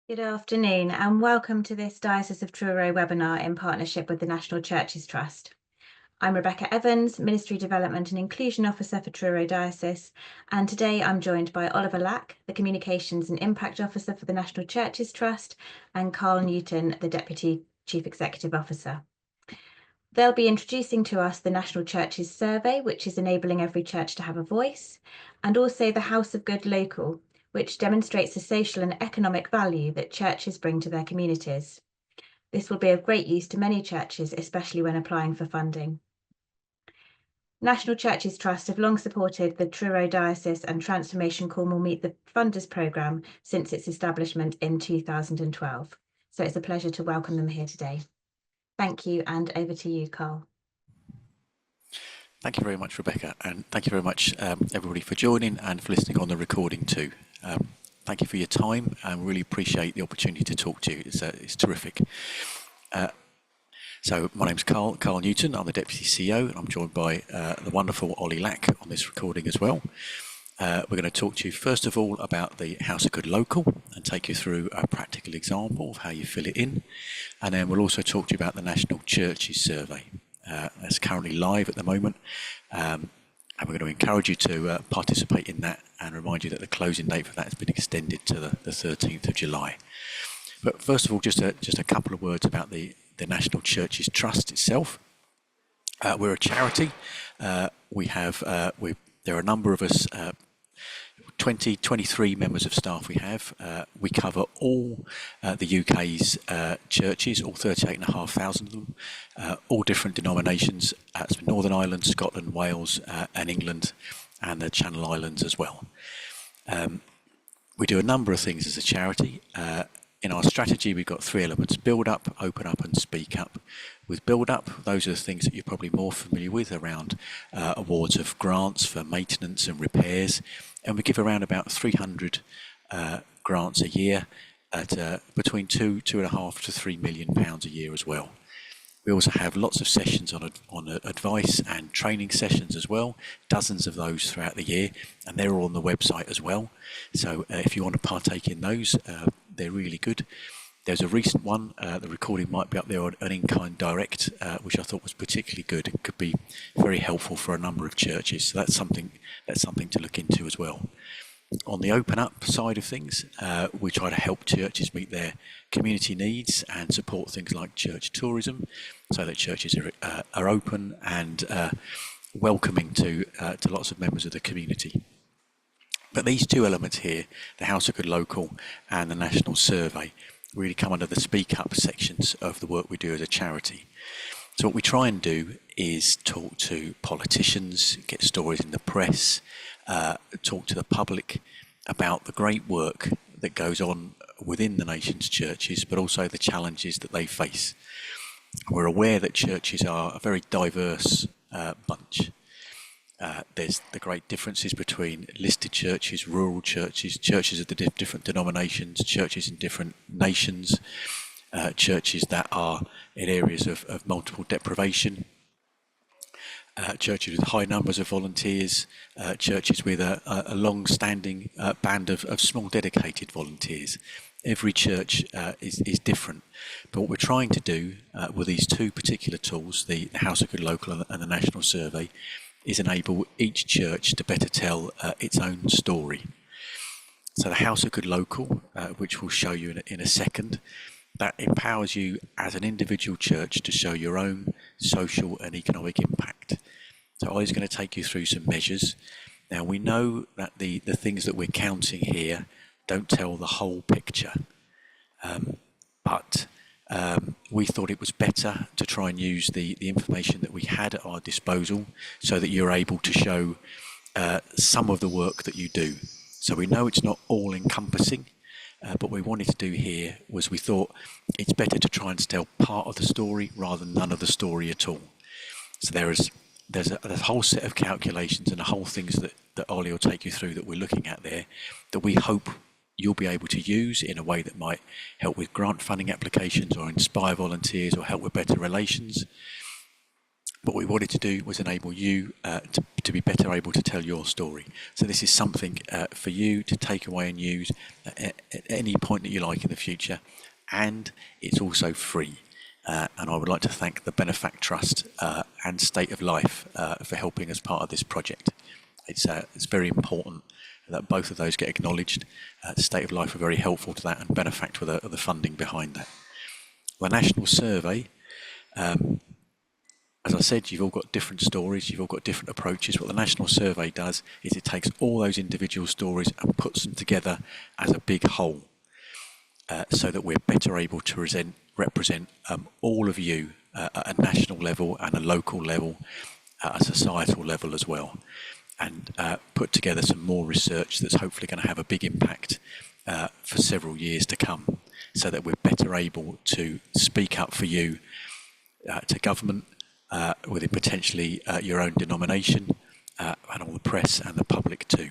Good afternoon and welcome to this Diocese of Truro webinar in partnership with the National Churches Trust. I'm Rebecca Evans, Ministry Development and Inclusion Officer for Truro Diocese, and today I'm joined by Oliver Lack, the Communications and Impact Officer for the National Churches Trust, and Karl Newton, the Deputy Chief Executive Officer. They'll be introducing to us the National Churches Survey, which is enabling every church to have a voice, and also the House of Good Local, which demonstrates the social and economic value that churches bring to their communities. This will be of great use to many churches, especially when applying for funding. National Churches Trust have long supported the Truro Diocese and Transformation Cornwall Meet the Funders programme since its establishment in 2012. So it's a pleasure to welcome them here today. Thank you, and over to you, Karl. Thank you very much, Rebecca, and thank you very much, everybody, for joining and for listening on the recording too. Thank you for your time, and really appreciate the opportunity to talk to you. It's terrific. So my name's Karl Newton. I'm the Deputy CEO, and I'm joined by the wonderful Ollie Lack on this recording as well. We're going to talk to you first of all about the House of Good Local and take you through a practical example of how you fill it in, and then we'll also talk to you about the National Churches Survey. That's currently live at the moment, and we're going to encourage you to participate in that and remind you that the closing date for that has been extended to the 13th of July. But first of all, just a couple of words about the National Churches Trust itself. We're a charity. There are a number of us, 23 members of staff we have. We cover all the UK's churches, all 38,500 of them, all different denominations. It's Northern Ireland, Scotland, Wales and England, and the Channel Islands as well. We do a number of things as a charity. In our strategy, we've got three elements: build up, open up and speak up. With build up, those are the things that you're probably more familiar with around awards of grants for maintenance and repairs. And we give around about 300 grants a year at between £2.5 to £3 million a year as well. We also have lots of sessions on advice and training sessions as well, dozens of those throughout the year, and they're all on the website as well. So if you want to partake in those, they're really good. There's a recent one, the recording might be up there, on an in-kind direct, which I thought was particularly good. It could be very helpful for a number of churches, so that's something to look into as well. On the open up side of things, we try to help churches meet their community needs and support things like church tourism, so that churches are open and welcoming to lots of members of the community. But these two elements here, the House of Good Local and the National Survey, really come under the speak up sections of the work we do as a charity. So what we try and do is talk to politicians, get stories in the press, talk to the public about the great work that goes on within the nation's churches, but also the challenges that they face. We're aware that churches are a very diverse bunch. There's the great differences between listed churches, rural churches, churches of the different denominations, churches in different nations, churches that are in areas of multiple deprivation, churches with high numbers of volunteers, churches with a long-standing band of small dedicated volunteers. Every church is different, but what we're trying to do with these two particular tools, the House of Good Local and the National Survey, is enable each church to better tell its own story. So the House of Good Local, which we'll show you in a second, that empowers you as an individual church to show your own social and economic impact. So Ollie's going to take you through some measures. Now, we know that the things that we're counting here don't tell the whole picture, but we thought it was better to try and use the information that we had at our disposal so that you're able to show some of the work that you do. So we know it's not all encompassing, but what we wanted to do here was we thought it's better to try and tell part of the story rather than none of the story at all. So there's a whole set of calculations and a whole things that Ollie will take you through that we're looking at there that we hope you'll be able to use in a way that might help with grant funding applications or inspire volunteers or help with better relations. What we wanted to do was enable you to be better able to tell your story. So this is something for you to take away and use at any point that you like in the future, and it's also free. And I would like to thank the Benefact Trust and State of Life for helping as part of this project. It's very important that both of those get acknowledged. State of Life are very helpful to that, and Benefact were the funding behind that. The national survey, as I said, you've all got different stories, you've all got different approaches. What the national survey does is it takes all those individual stories and puts them together as a big whole, so that we're better able to represent all of you at a national level and a local level, at a societal level as well, and put together some more research that's hopefully going to have a big impact for several years to come, so that we're better able to speak up for you to government, within potentially your own denomination, and all the press and the public too.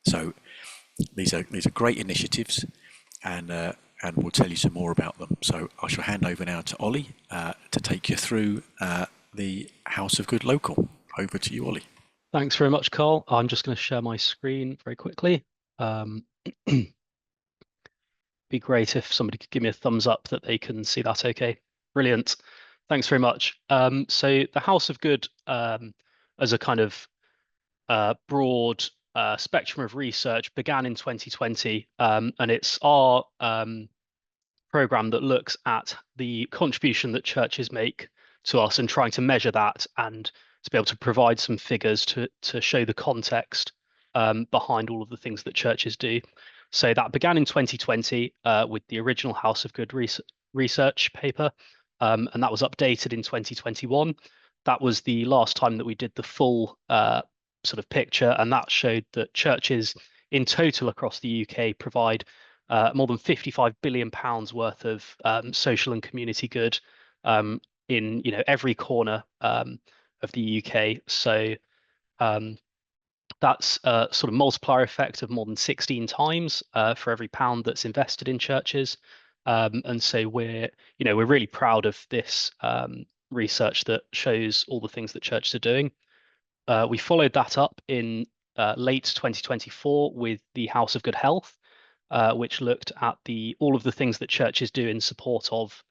So these are great initiatives, and we'll tell you some more about them. So I shall hand over now to Ollie to take you through the House of Good Local. Over to you, Ollie. Thanks very much, Karl. I'm just going to share my screen very quickly. Be great if somebody could give me a thumbs up that they can see that okay. Brilliant. Thanks very much. So the House of Good, as a kind of broad spectrum of research, began in 2020, and it's our program that looks at the contribution that churches make to us and trying to measure that and to be able to provide some figures to show the context behind all of the things that churches do. So that began in 2020 with the original House of Good research paper, and that was updated in 2021. That was the last time that we did the full sort of picture, and that showed that churches in total across the UK provide more than £55 billion worth of social and community good in every corner of the UK. So that's a sort of multiplier effect of more than 16 times for every pound that's invested in churches. And so we're really proud of this research that shows all the things that churches are doing. We followed that up in late 2024 with the House of Good Health, which looked at all of the things that churches do in support of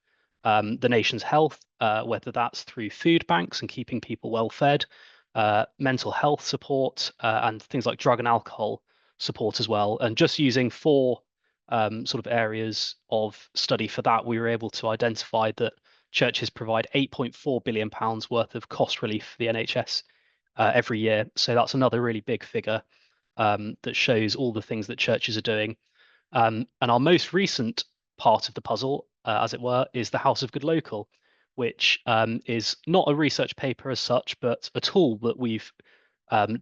the nation's health, whether that's through food banks and keeping people well fed, mental health support, and things like drug and alcohol support as well. And just using four sort of areas of study for that, we were able to identify that churches provide £8.4 billion worth of cost relief for the NHS every year. So that's another really big figure that shows all the things that churches are doing. And our most recent part of the puzzle, as it were, is the House of Good Local, which is not a research paper as such, but a tool that we've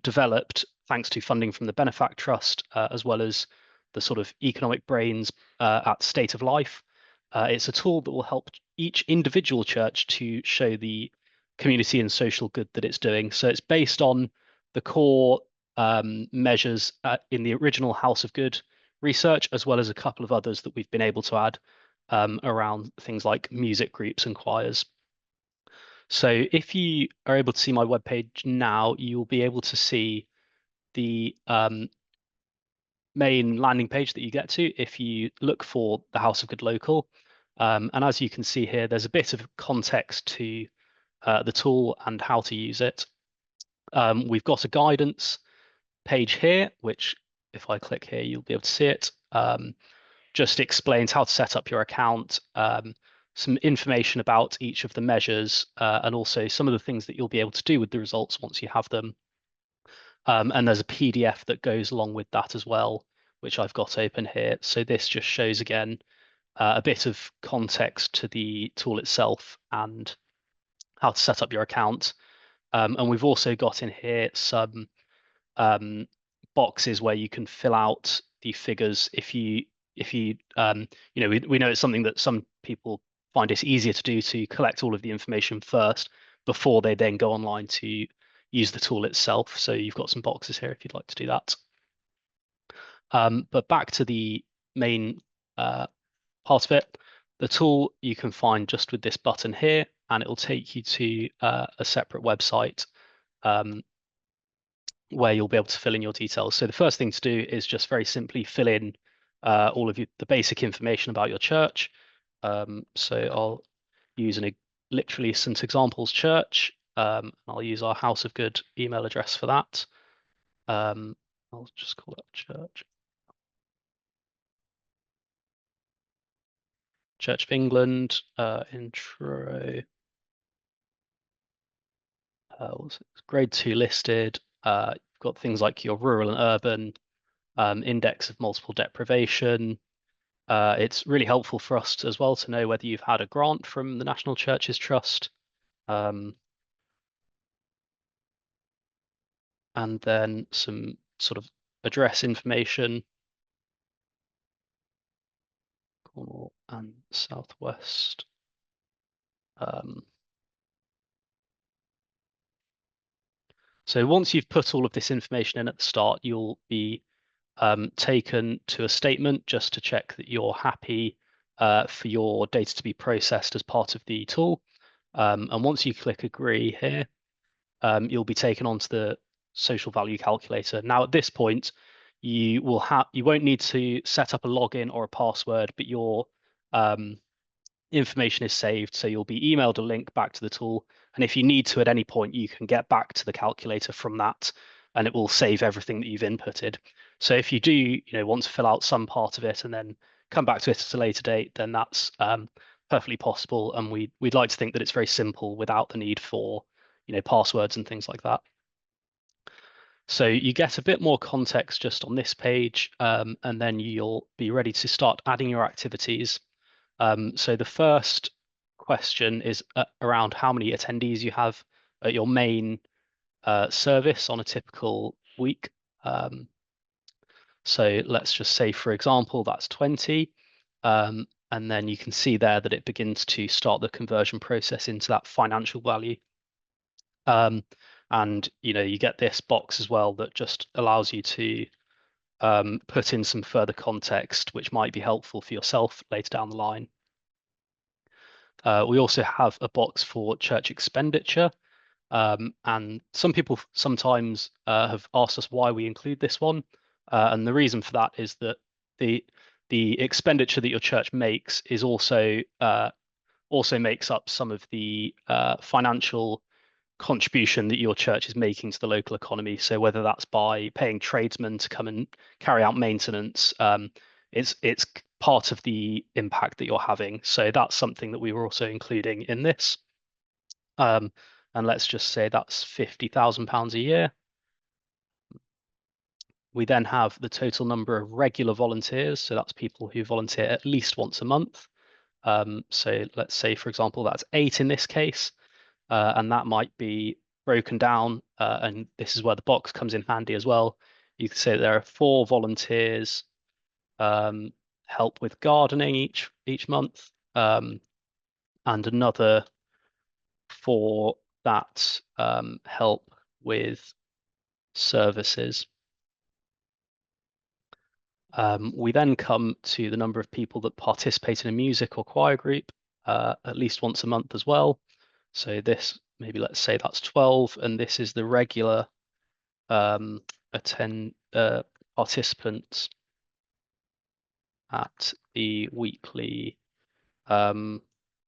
developed thanks to funding from the Benefact Trust, as well as the sort of economic brains at State of Life. It's a tool that will help each individual church to show the community and social good that it's doing. So it's based on the core measures in the original House of Good research, as well as a couple of others that we've been able to add around things like music groups and choirs. So if you are able to see my webpage now, you'll be able to see the main landing page that you get to if you look for the House of Good Local. And as you can see here, there's a bit of context to the tool and how to use it. We've got a guidance page here, which if I click here, you'll be able to see it. Just explains how to set up your account, some information about each of the measures, and also some of the things that you'll be able to do with the results once you have them. And there's a PDF that goes along with that as well, which I've got open here. So this just shows again a bit of context to the tool itself and how to set up your account. And we've also got in here some boxes where you can fill out the figures if you we know it's something that some people find it's easier to do, to collect all of the information first before they then go online to use the tool itself. So you've got some boxes here if you'd like to do that. But back to the main part of it. The tool you can find just with this button here, and it will take you to a separate website where you'll be able to fill in your details. So the first thing to do is just very simply fill in all of the basic information about your church. So I'll use literally St. Examples Church. I'll use our House of Good email address for that. I'll just call it church. Church of England, intro. Grade 2 listed. You've got things like your rural and urban, index of multiple deprivation. It's really helpful for us as well to know whether you've had a grant from the National Churches Trust. And then some sort of address information. Cornwall and Southwest. So once you've put all of this information in at the start, you'll be taken to a statement just to check that you're happy for your data to be processed as part of the tool. And once you click agree here, you'll be taken onto the social value calculator. Now at this point, you won't need to set up a login or a password, but your information is saved, so you'll be emailed a link back to the tool, and if you need to at any point, you can get back to the calculator from that, and it will save everything that you've inputted. So if you do want to fill out some part of it and then come back to it at a later date, then that's perfectly possible, and we'd like to think that it's very simple without the need for passwords and things like that. So you get a bit more context just on this page, and then you'll be ready to start adding your activities. So the first question is around how many attendees you have at your main service on a typical week. So let's just say, for example, that's 20. And then you can see there that it begins to start the conversion process into that financial value. And you get this box as well that just allows you to put in some further context, which might be helpful for yourself later down the line. We also have a box for church expenditure, and some people sometimes have asked us why we include this one, and the reason for that is that the expenditure that your church makes is also makes up some of the financial contribution that your church is making to the local economy. So whether that's by paying tradesmen to come and carry out maintenance, it's part of the impact that you're having. So that's something that we were also including in this. And let's just say that's £50,000 a year. We then have the total number of regular volunteers. So that's people who volunteer at least once a month. So let's say, for example, that's 8 in this case. And that might be broken down, and this is where the box comes in handy as well. You can say that there are 4 volunteers help with gardening each month, and another 4 that help with services. We then come to the number of people that participate in a music or choir group at least once a month as well. So this, maybe let's say that's 12, and this is the regular participants at the weekly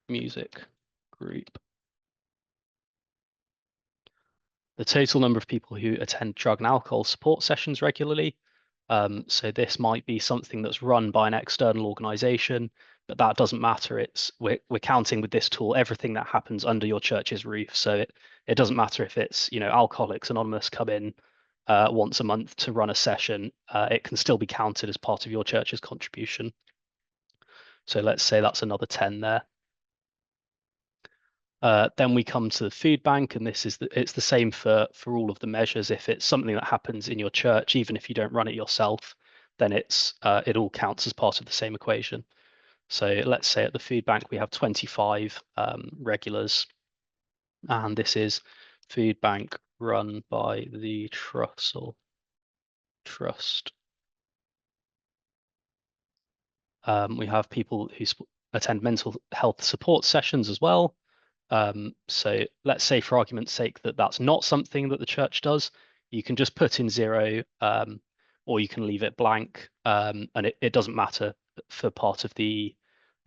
music group. The total number of people who attend drug and alcohol support sessions regularly. So this might be something that's run by an external organization, but that doesn't matter. We're counting with this tool everything that happens under your church's roof. So it doesn't matter if it's Alcoholics Anonymous come in once a month to run a session. It can still be counted as part of your church's contribution. So let's say that's another 10 there. Then we come to the food bank, and it's the same for all of the measures. If it's something that happens in your church, even if you don't run it yourself, then it all counts as part of the same equation. So let's say at the food bank we have 25 regulars, and this is food bank run by the Trust. We have people who attend mental health support sessions as well. So let's say, for argument's sake, that that's not something that the church does. You can just put in 0, or you can leave it blank, and it doesn't matter for part of the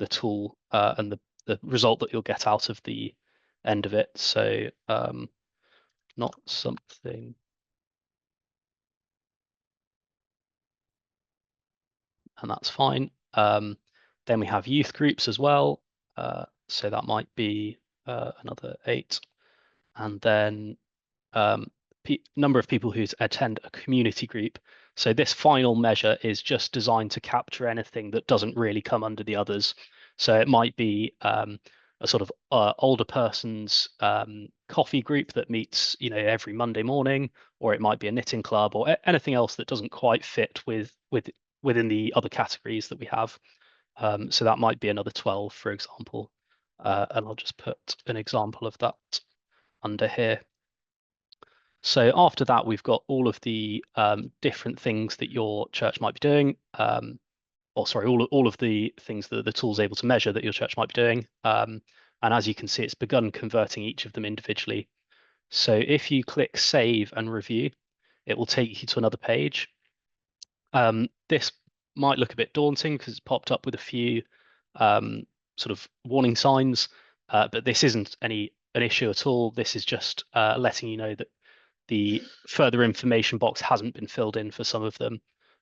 tool and the result that you'll get out of the end of it. So not something, and that's fine. Then we have youth groups as well. So that might be another 8. And then number of people who attend a community group. So this final measure is just designed to capture anything that doesn't really come under the others. So it might be a sort of older person's coffee group that meets, every Monday morning, or it might be a knitting club, or anything else that doesn't quite fit within the other categories that we have. So that might be another 12, for example. And I'll just put an example of that under here. So after that, we've got all of the different things that your church might be doing. Or sorry, all of the things that the tool's able to measure that your church might be doing. And as you can see, it's begun converting each of them individually. So if you click Save and Review, it will take you to another page. This might look a bit daunting because it's popped up with a few sort of warning signs, but this isn't an issue at all. This is just letting you know that the further information box hasn't been filled in for some of them.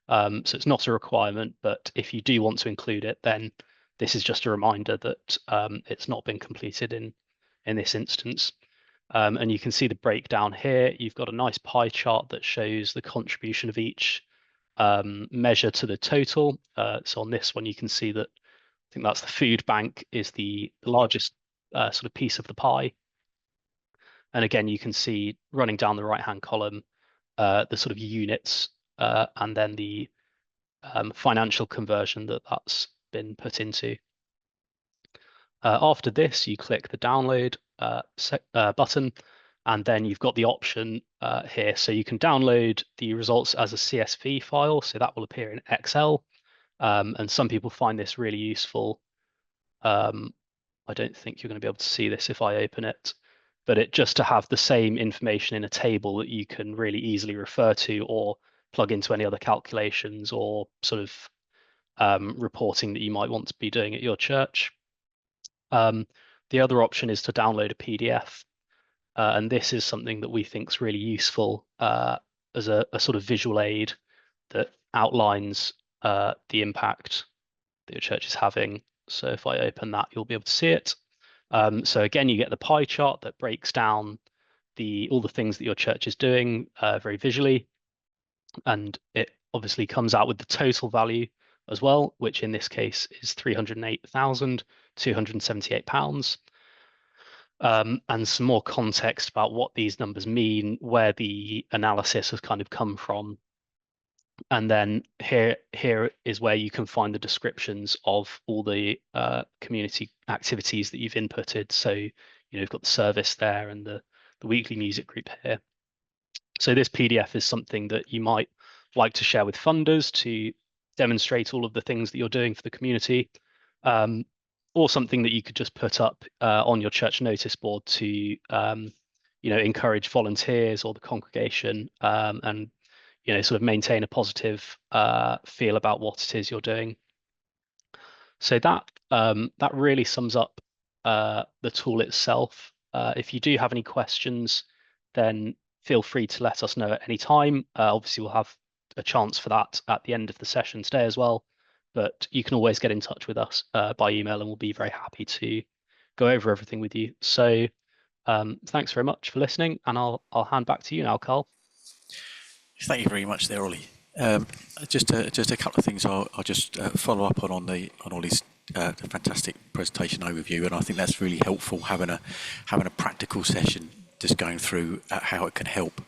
So it's not a requirement, but if you do want to include it, then this is just a reminder that it's not been completed in this instance. And you can see the breakdown here. You've got a nice pie chart that shows the contribution of each measure to the total. So on this one, you can see that I think that's the food bank is the largest sort of piece of the pie. And again, you can see running down the right-hand column, the sort of units and then the financial conversion that's been put into. After this, you click the download button, and then you've got the option here. So you can download the results as a CSV file, so that will appear in Excel. And some people find this really useful. I don't think you're going to be able to see this if I open it, but it just to have the same information in a table that you can really easily refer to or plug into any other calculations or sort of reporting that you might want to be doing at your church. The other option is to download a PDF, and this is something that we think is really useful as a sort of visual aid that outlines the impact that your church is having. So if I open that, you'll be able to see it. So again, you get the pie chart that breaks down all the things that your church is doing very visually, and it obviously comes out with the total value as well, which in this case is £308,278. And some more context about what these numbers mean, where the analysis has kind of come from. And then here is where you can find the descriptions of all the community activities that you've inputted. So, you've got the service there and the weekly music group here. So this PDF is something that you might like to share with funders to demonstrate all of the things that you're doing for the community, or something that you could just put up on your church notice board to, encourage volunteers or the congregation and sort of maintain a positive feel about what it is you're doing. So that really sums up the tool itself. If you do have any questions, then feel free to let us know at any time. Obviously, we'll have a chance for that at the end of the session today as well. But you can always get in touch with us by email, and we'll be very happy to go over everything with you. So thanks very much for listening, and I'll hand back to you now, Karl. Thank you very much there, Ollie. Just a couple of things I'll just follow up on all these fantastic presentation overview, and I think that's really helpful having a practical session just going through how it can help.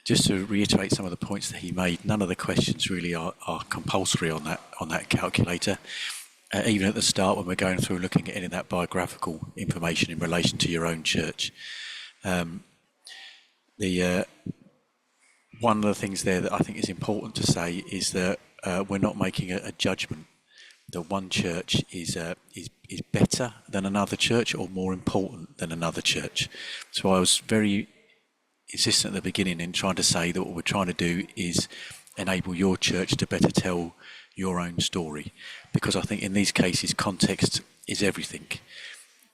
Just to reiterate some of the points that he made, none of the questions really are compulsory on that calculator. Even at the start, when we're going through looking at any of that biographical information in relation to your own church, one of the things there that I think is important to say is that we're not making a judgment that one church is better than another church or more important than another church. So I was very insistent at the beginning in trying to say that what we're trying to do is enable your church to better tell your own story, because I think in these cases context is everything.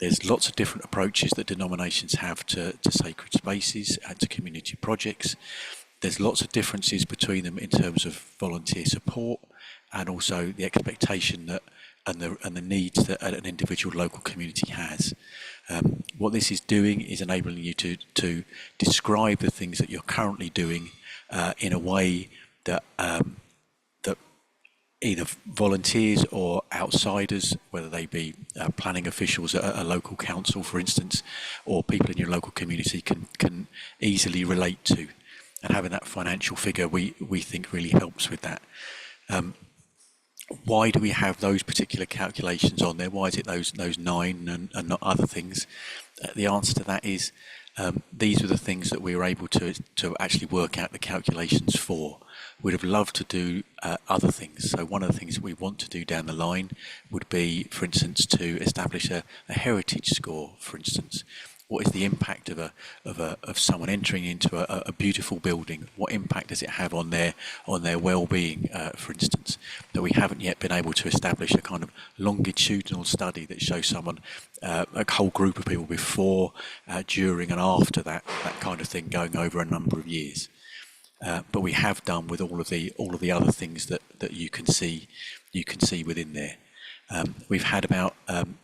There's lots of different approaches that denominations have to sacred spaces and to community projects. There's lots of differences between them in terms of volunteer support and also the expectation that and the needs that an individual local community has. What this is doing is enabling you to describe the things that you're currently doing in a way that that either volunteers or outsiders, whether they be planning officials at a local council, for instance, or people in your local community can easily relate to. And having that financial figure, we think really helps with that. Why do we have those particular calculations on there? Why is it those 9 and not other things? The answer to that is these are the things that we were able to actually work out the calculations for. We'd have loved to do other things. So one of the things that we want to do down the line would be, for instance, to establish a heritage score, for instance. What is the impact of someone entering into a beautiful building? What impact does it have on their well-being, for instance? That we haven't yet been able to establish a kind of longitudinal study that shows someone, a whole group of people before, during, and after that kind of thing, going over a number of years. But we have done with all of the other things that you can see within there. We've had about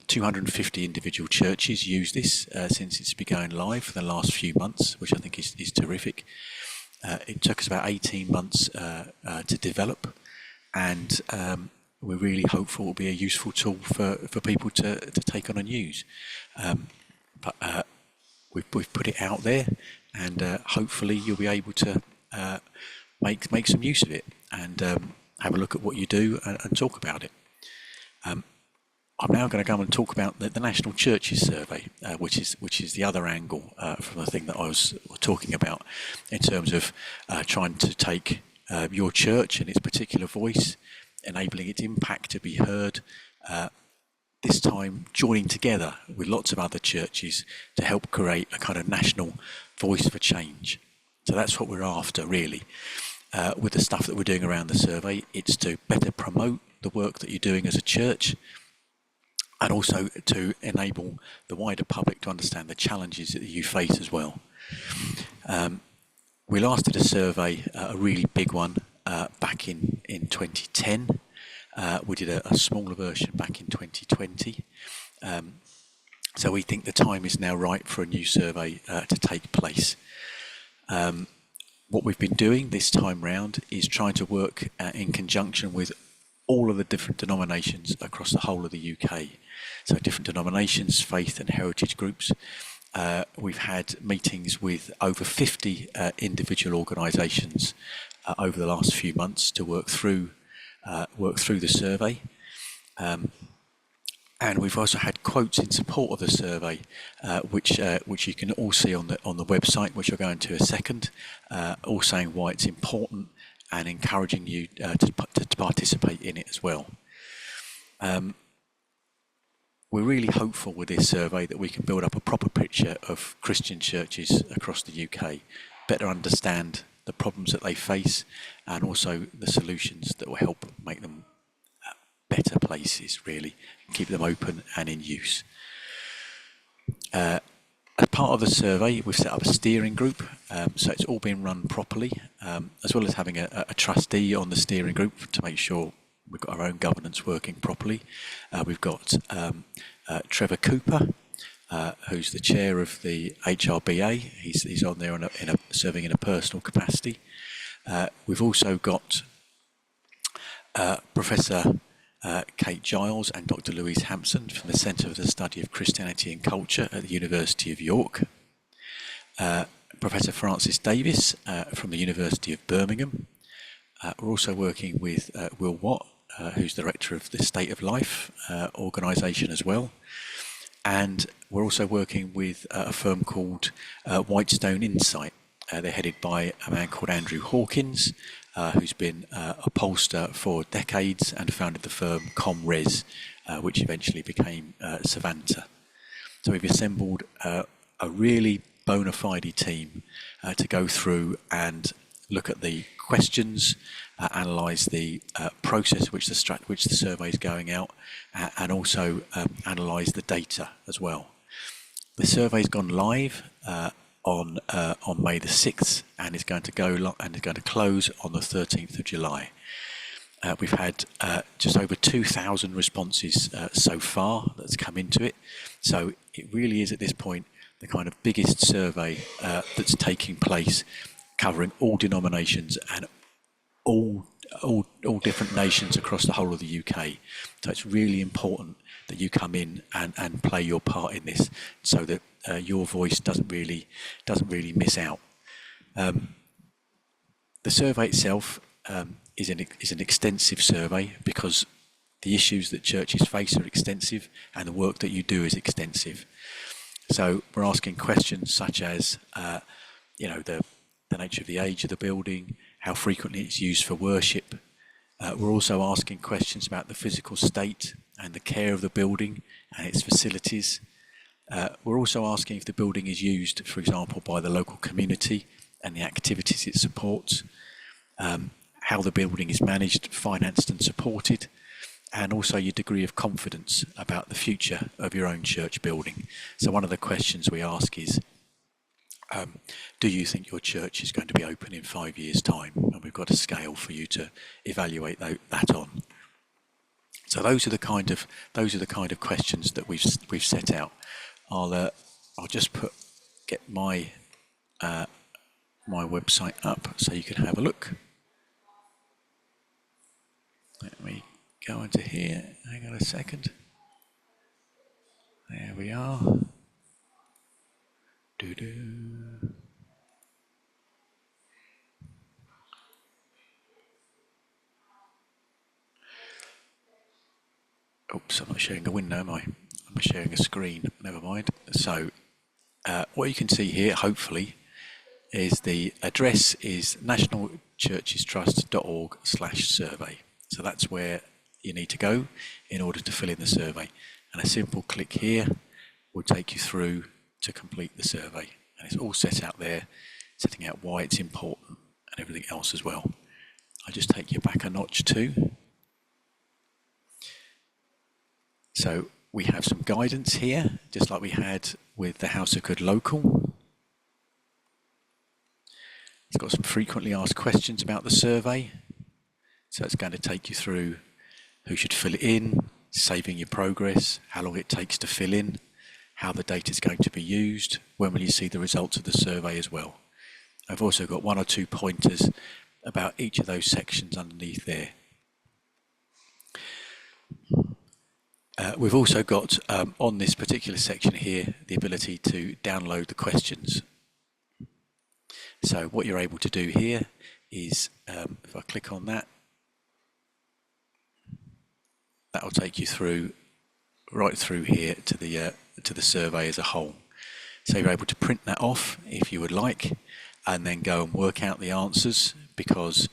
250 individual churches use this since it's been going live for the last few months, which I think is terrific. It took us about 18 months to develop, and we're really hopeful it will be a useful tool for people to take on and use. But we've put it out there, and hopefully you'll be able to make some use of it and have a look at what you do and talk about it. I'm now going to go and talk about the National Churches Survey, which is the other angle from the thing that I was talking about in terms of trying to take your church and its particular voice, enabling its impact to be heard, this time joining together with lots of other churches to help create a kind of national voice for change. So that's what we're after, really. With the stuff that we're doing around the survey, it's to better promote the work that you're doing as a church, and also to enable the wider public to understand the challenges that you face as well. We last did a survey, a really big one, back in 2010. We did a smaller version back in 2020. So we think the time is now right for a new survey to take place. What we've been doing this time round is trying to work in conjunction with all of the different denominations across the whole of the UK. So different denominations, faith and heritage groups. We've had meetings with over 50 individual organisations over the last few months to work through the survey. And we've also had quotes in support of the survey, which you can all see on the website, which I'll go into in a second, all saying why it's important and encouraging you to participate in it as well. We're really hopeful with this survey that we can build up a proper picture of Christian churches across the UK, better understand the problems that they face, and also the solutions that will help make them better places, really, and keep them open and in use. As part of the survey, we've set up a steering group, so it's all been run properly, as well as having a trustee on the steering group to make sure we've got our own governance working properly. We've got Trevor Cooper, who's the chair of the HRBA. He's on there serving in a personal capacity. We've also got Professor Kate Giles and Dr. Louise Hampson from the Centre for the Study of Christianity and Culture at the University of York. Professor Francis Davis from the University of Birmingham. We're also working with Will Watt, who's the director of the State of Life organisation as well. And we're also working with a firm called Whitestone Insight, They're headed by a man called Andrew Hawkins, who's been a pollster for decades and founded the firm ComRes, which eventually became Savanta. So we've assembled a really bona fide team to go through and look at the questions, analyse the process which the survey is going out, and also analyse the data as well. The survey's gone live on May the 6th and is going to close on the 13th of July. We've had just over 2,000 responses so far that's come into it. So it really is at this point the kind of biggest survey that's taking place, covering all denominations and all different nations across the whole of the UK. So it's really important that you come in and play your part in this, so that your voice doesn't really miss out. The survey itself is an extensive survey, because the issues that churches face are extensive and the work that you do is extensive. So we're asking questions such as, the nature of the age of the building, how frequently it's used for worship. We're also asking questions about the physical state and the care of the building and its facilities. We're also asking if the building is used, for example, by the local community and the activities it supports, how the building is managed, financed and supported, and also your degree of confidence about the future of your own church building. So one of the questions we ask is, do you think your church is going to be open in 5 years' time? And we've got a scale for you to evaluate that on. So those are the kind of questions that we've set out. I'll just get my website up so you can have a look. Let me go into here. Hang on a second. There we are. Oops, I'm not sharing a window, am I? I'm sharing a screen. Never mind. So what you can see here, hopefully, is the address is nationalchurchestrust.org/survey. So that's where you need to go in order to fill in the survey. And a simple click here will take you through to complete the survey. And it's all set out there, setting out why it's important and everything else as well. I'll just take you back a notch too. So we have some guidance here, just like we had with the House of Good Local. It's got some frequently asked questions about the survey. So it's going to take you through who should fill it in, saving your progress, how long it takes to fill in, how the data is going to be used, when will you see the results of the survey as well. I've also got 1 or 2 pointers about each of those sections underneath there. We've also got on this particular section here the ability to download the questions. So what you're able to do here is, if I click on that, that will take you through right through here to the survey as a whole. So you're able to print that off if you would like, and then go and work out the answers, because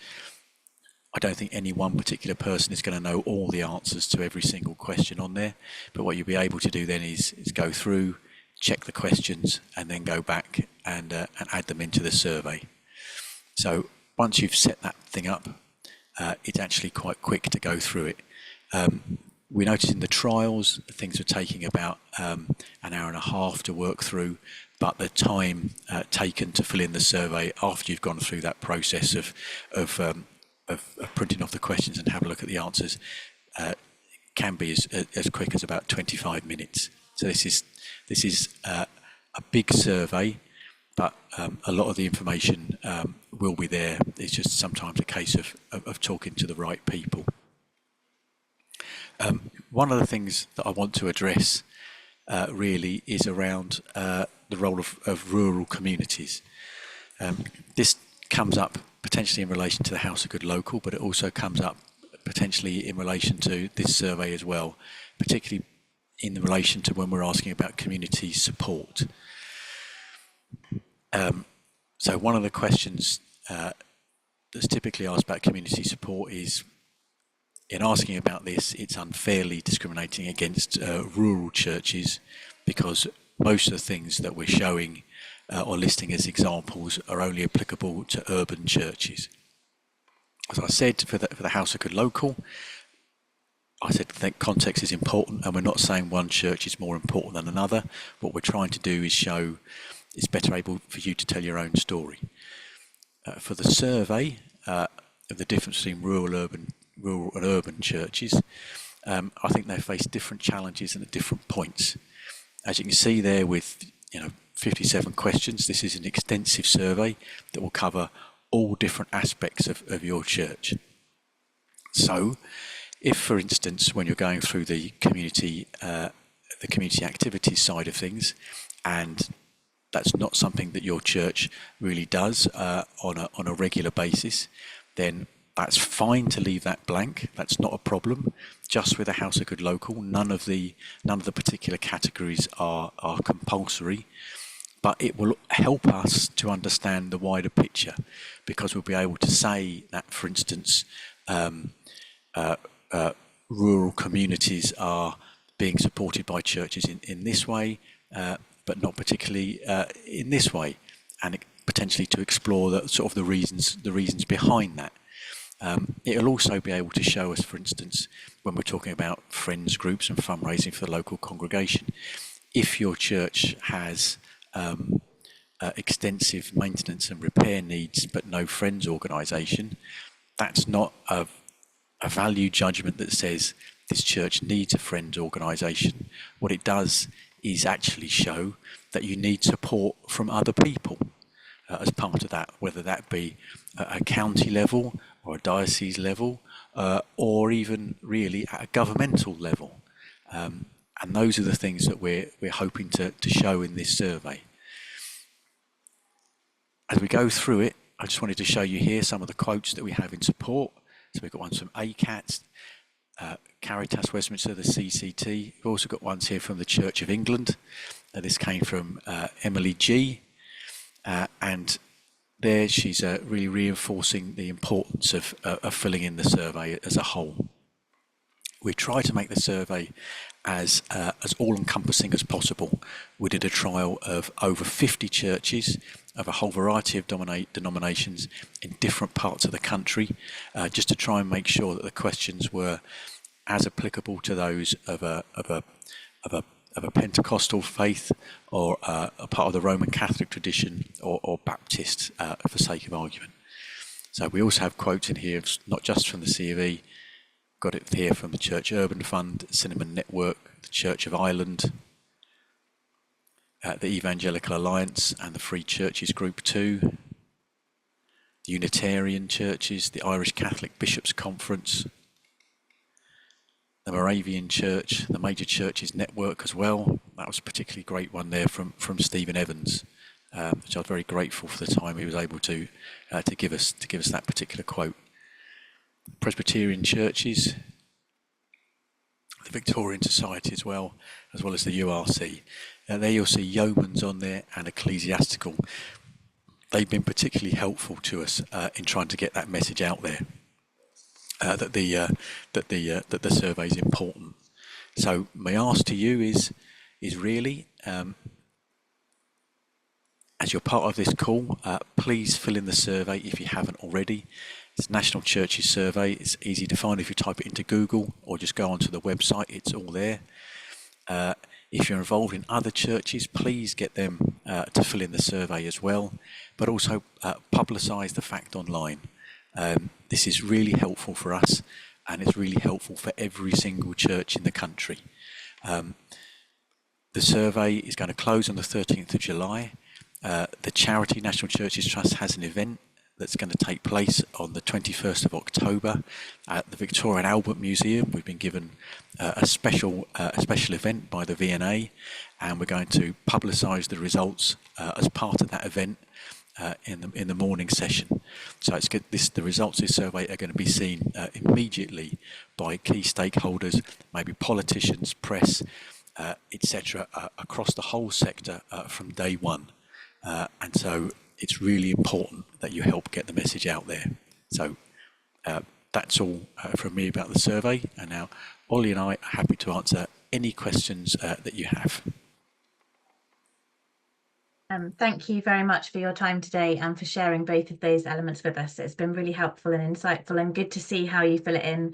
I don't think any one particular person is going to know all the answers to every single question on there. But what you'll be able to do then is go through, check the questions, and then go back and add them into the survey. So once you've set that thing up, it's actually quite quick to go through it. We noticed in the trials things were taking about an hour and a half to work through, but the time taken to fill in the survey after you've gone through that process of printing off the questions and have a look at the answers can be as quick as about 25 minutes. So this is a big survey, but a lot of the information will be there. It's just sometimes a case of talking to the right people. One of the things that I want to address really is around the role of rural communities. This comes up potentially in relation to the House of Good Local, but it also comes up potentially in relation to this survey as well, particularly in relation to when we're asking about community support. So one of the questions that's typically asked about community support is, in asking about this, it's unfairly discriminating against rural churches, because most of the things that we're showing or listing as examples are only applicable to urban churches. As I said, for the House of Good Local, I said that context is important, and we're not saying one church is more important than another. What we're trying to do is show it's better able for you to tell your own story. For the survey of the difference between rural and urban churches, I think they face different challenges and at different points. As you can see there, with 57 questions, this is an extensive survey that will cover all different aspects of your church. So, if, for instance, when you're going through the community activities side of things, and that's not something that your church really does on a regular basis, then that's fine to leave that blank. That's not a problem. Just with a House of Good Local, none of the particular categories are compulsory, but it will help us to understand the wider picture, because we'll be able to say that, for instance, rural communities are being supported by churches in this way, but not particularly in this way, and potentially to explore the reasons behind that. It'll also be able to show us, for instance, when we're talking about friends groups and fundraising for the local congregation, if your church has extensive maintenance and repair needs but no friends organisation, that's not a value judgment that says this church needs a friends organisation. What it does is actually show that you need support from other people as part of that, whether that be at a county level or a diocese level, or even really at a governmental level. And those are the things that we're hoping to show in this survey. As we go through it, I just wanted to show you here some of the quotes that we have in support. So we've got ones from ACAT, Caritas Westminster, the CCT. We've also got ones here from the Church of England. This came from Emily G. And there she's really reinforcing the importance of filling in the survey as a whole. We try to make the survey as all-encompassing as possible. We did a trial of over 50 churches of a whole variety of denominations in different parts of the country, just to try and make sure that the questions were as applicable to those of a Pentecostal faith, or a part of the Roman Catholic tradition, or Baptist, for sake of argument. So we also have quotes in here, not just from the C of E. Got it here from the Church Urban Fund, Cinnamon Network, the Church of Ireland, the Evangelical Alliance and the Free Churches Group 2, the Unitarian Churches, the Irish Catholic Bishops' Conference, the Moravian Church, the Major Churches Network as well. That was a particularly great one there from Stephen Evans, which I was very grateful for the time he was able to give us that particular quote. Presbyterian churches, the Victorian Society as well as the URC. There you'll see yeoman's on there and ecclesiastical. They've been particularly helpful to us in trying to get that message out there, that the survey is important. So my ask to you is really, as you're part of this call, please fill in the survey if you haven't already. It's National Churches Survey. It's easy to find if you type it into Google or just go onto the website. It's all there. If you're involved in other churches, please get them to fill in the survey as well, but also publicise the fact online. This is really helpful for us, and it's really helpful for every single church in the country. The survey is going to close on the 13th of July. The charity National Churches Trust has an event that's going to take place on the 21st of October at the Victoria and Albert Museum. We've been given a special event by the V&A, and we're going to publicise the results as part of that event in the morning session. So it's good. The results of this survey are going to be seen immediately by key stakeholders, maybe politicians, press, etc., across the whole sector from day one. And so it's really important that you help get the message out there. So that's all from me about the survey. And now Ollie and I are happy to answer any questions that you have. Thank you very much for your time today and for sharing both of those elements with us. It's been really helpful and insightful, and good to see how you fill it in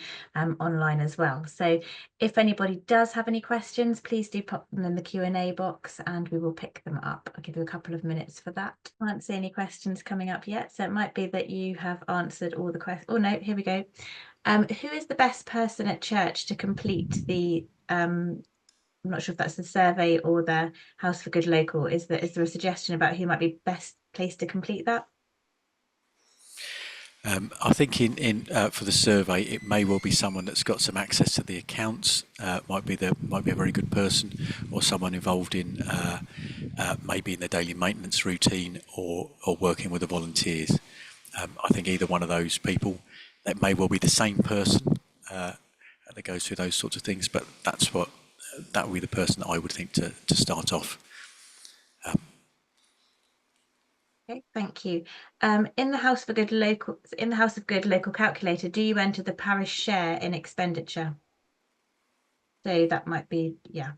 online as well. So if anybody does have any questions, please do pop them in the Q&A box and we will pick them up. I'll give you a couple of minutes for that. I can't see any questions coming up yet, so it might be that you have answered all the questions. Oh no, here we go. Who is the best person at church to complete the I'm not sure if that's the survey or the House for Good Local. Is there a suggestion about who might be best placed to complete that? I think for the survey, it may well be someone that's got some access to the accounts. Might be a very good person, or someone involved in maybe in the daily maintenance routine, or working with the volunteers. I think either one of those people. That may well be the same person that goes through those sorts of things, but that would be the person that I would think to start off. Okay, thank you. In the House of Good Local calculator, do you enter the parish share in expenditure? So that might be, yeah.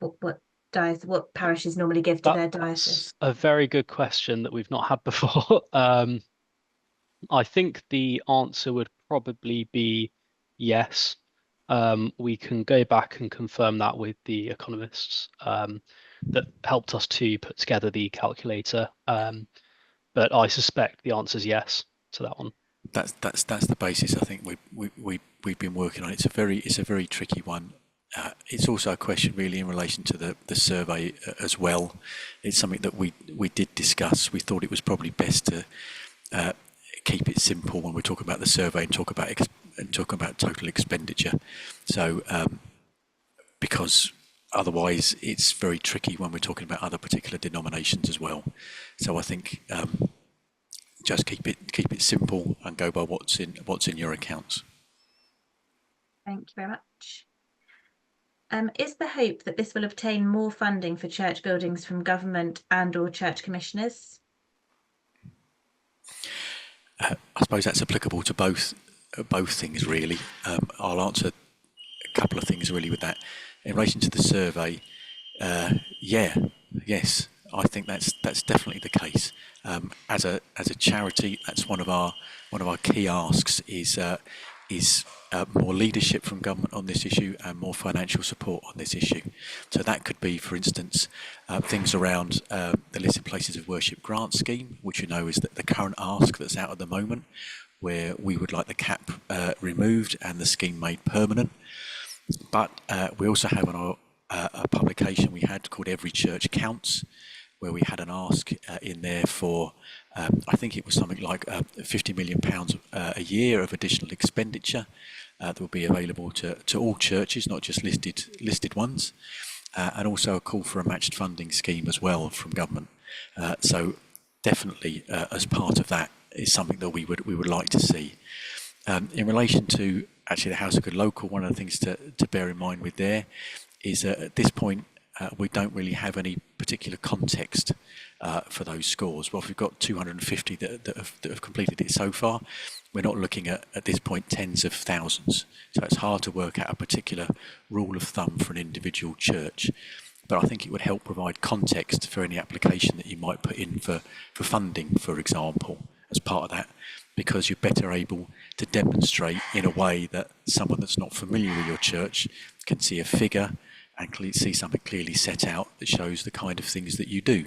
What parishes normally give to their diocese? That's a very good question that we've not had before. I think the answer would probably be yes. We can go back and confirm that with the economists that helped us to put together the calculator. But I suspect the answer is yes to that one. That's the basis. I think we've been working on. It's a very tricky one. It's also a question really in relation to the survey as well. It's something that we did discuss. We thought it was probably best to keep it simple when we're talking about the survey and talk about total expenditure. So because otherwise it's very tricky when we're talking about other particular denominations as well. So I think just keep it simple and go by what's in your accounts. Thank you very much. Is the hope that this will obtain more funding for church buildings from government and/or church commissioners? I suppose that's applicable to both things really. I'll answer a couple of things really with that. In relation to the survey, yes, I think that's definitely the case. As a charity, that's one of our key asks is more leadership from government on this issue and more financial support on this issue. So that could be, for instance, things around the Listed Places of Worship grant scheme, which you know is the current ask that's out at the moment, where we would like the cap removed and the scheme made permanent. But we also have a publication we had called Every Church Counts, where we had an ask in there for, I think it was something like £50 million a year of additional expenditure that will be available to all churches, not just listed ones, and also a call for a matched funding scheme as well from government. So definitely, as part of that, is something that we would like to see. In relation to actually the House of Good Local, one of the things to bear in mind with there is that at this point we don't really have any particular context for those scores. Well, we've got 250 that have completed it so far. We're not looking at this point tens of thousands, so it's hard to work out a particular rule of thumb for an individual church. But I think it would help provide context for any application that you might put in for funding, for example, as part of that, because you're better able to demonstrate in a way that someone that's not familiar with your church can see a figure and see something clearly set out that shows the kind of things that you do.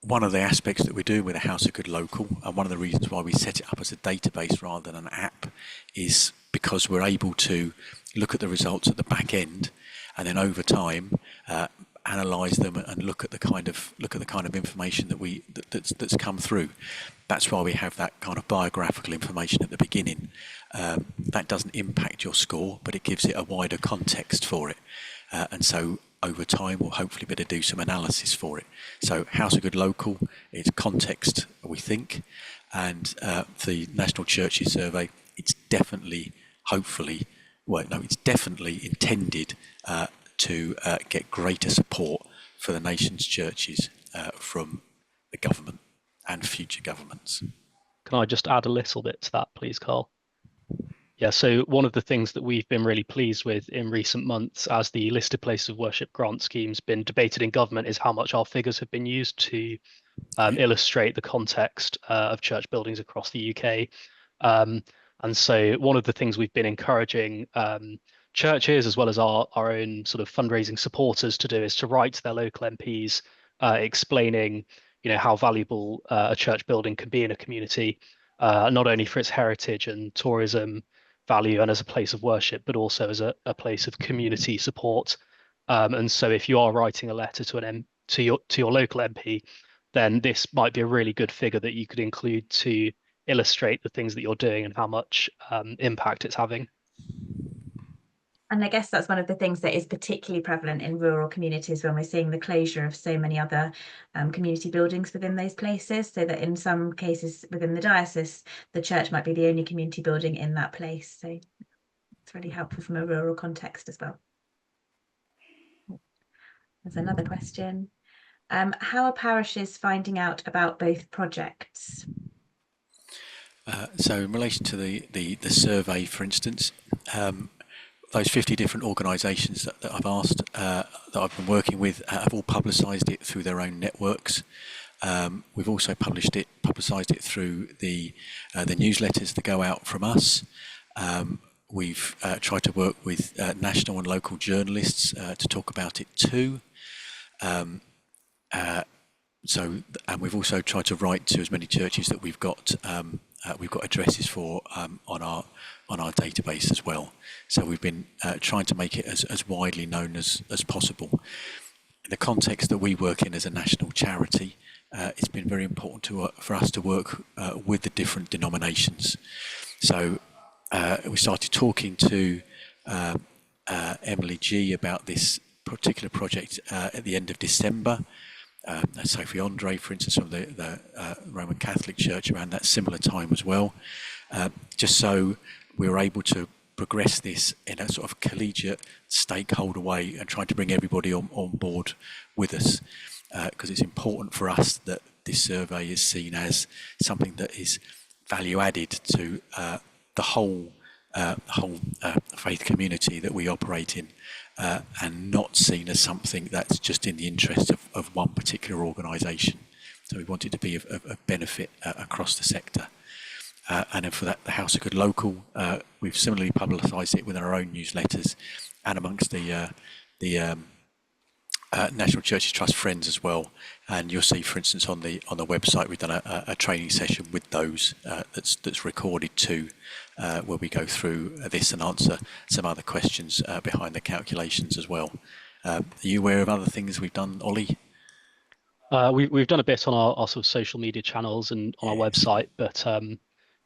One of the aspects that we're doing with the House of Good Local, and one of the reasons why we set it up as a database rather than an app, is because we're able to look at the results at the back end, and then over time analyse them and look at the kind of information that's come through. That's why we have that kind of biographical information at the beginning. That doesn't impact your score, but it gives it a wider context for it, and so over time we'll hopefully be able to do some analysis for it. So House of Good Local, it's context, we think, and the National Churches Survey, it's definitely intended to get greater support for the nation's churches from the government and future governments. Can I just add a little bit to that, please, Karl? Yeah, so one of the things that we've been really pleased with in recent months as the listed places of worship grant scheme's been debated in government is how much our figures have been used to illustrate the context of church buildings across the UK. And so one of the things we've been encouraging churches as well as our own sort of fundraising supporters to do is to write to their local MPs explaining, how valuable a church building can be in a community, not only for its heritage and tourism value and as a place of worship, but also as a place of community support. And so if you are writing a letter to your local MP, then this might be a really good figure that you could include to illustrate the things that you're doing and how much impact it's having. And I guess that's one of the things that is particularly prevalent in rural communities when we're seeing the closure of so many other community buildings within those places, so that in some cases within the diocese, the church might be the only community building in that place. So it's really helpful from a rural context as well. There's another question. How are parishes finding out about both projects? So in relation to the survey, for instance, those 50 different organisations that I've asked, that I've been working with, have all publicised it through their own networks. We've also publicised it through the newsletters that go out from us. We've tried to work with national and local journalists to talk about it too. And we've also tried to write to as many churches that we've got addresses for on our database as well. So we've been trying to make it as widely known as possible. In the context that we work in as a national charity, it's been very important for us to work with the different denominations. So we started talking to Emily G about this particular project at the end of December. Sophie Andre, for instance, from the Roman Catholic Church around that similar time as well, just so we were able to progress this in a sort of collegiate stakeholder way and trying to bring everybody on board with us, because it's important for us that this survey is seen as something that is value added to the whole faith community that we operate in, and not seen as something that's just in the interest of one particular organisation. So we want it to be of benefit across the sector. And then for that, the House of Good Local, we've similarly publicised it within our own newsletters and amongst the National Churches Trust friends as well. And you'll see, for instance, on the website, we've done a training session with those that's recorded too, where we go through this and answer some other questions behind the calculations as well. Are you aware of other things we've done, Ollie? We've done a bit on our sort of social media channels and on our website, but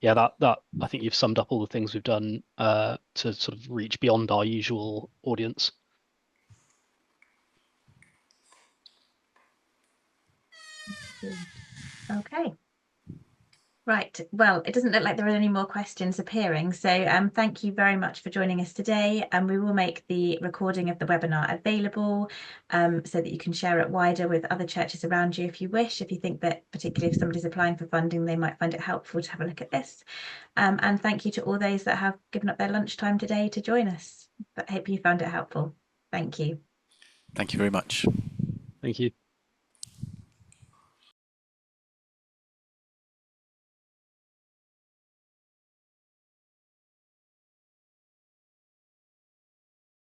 yeah, that I think you've summed up all the things we've done to sort of reach beyond our usual audience. Okay. Right. Well, it doesn't look like there are any more questions appearing. So thank you very much for joining us today. And we will make the recording of the webinar available so that you can share it wider with other churches around you if you wish. If you think that particularly if somebody's applying for funding, they might find it helpful to have a look at this. And thank you to all those that have given up their lunchtime today to join us. But I hope you found it helpful. Thank you. Thank you very much. Thank you.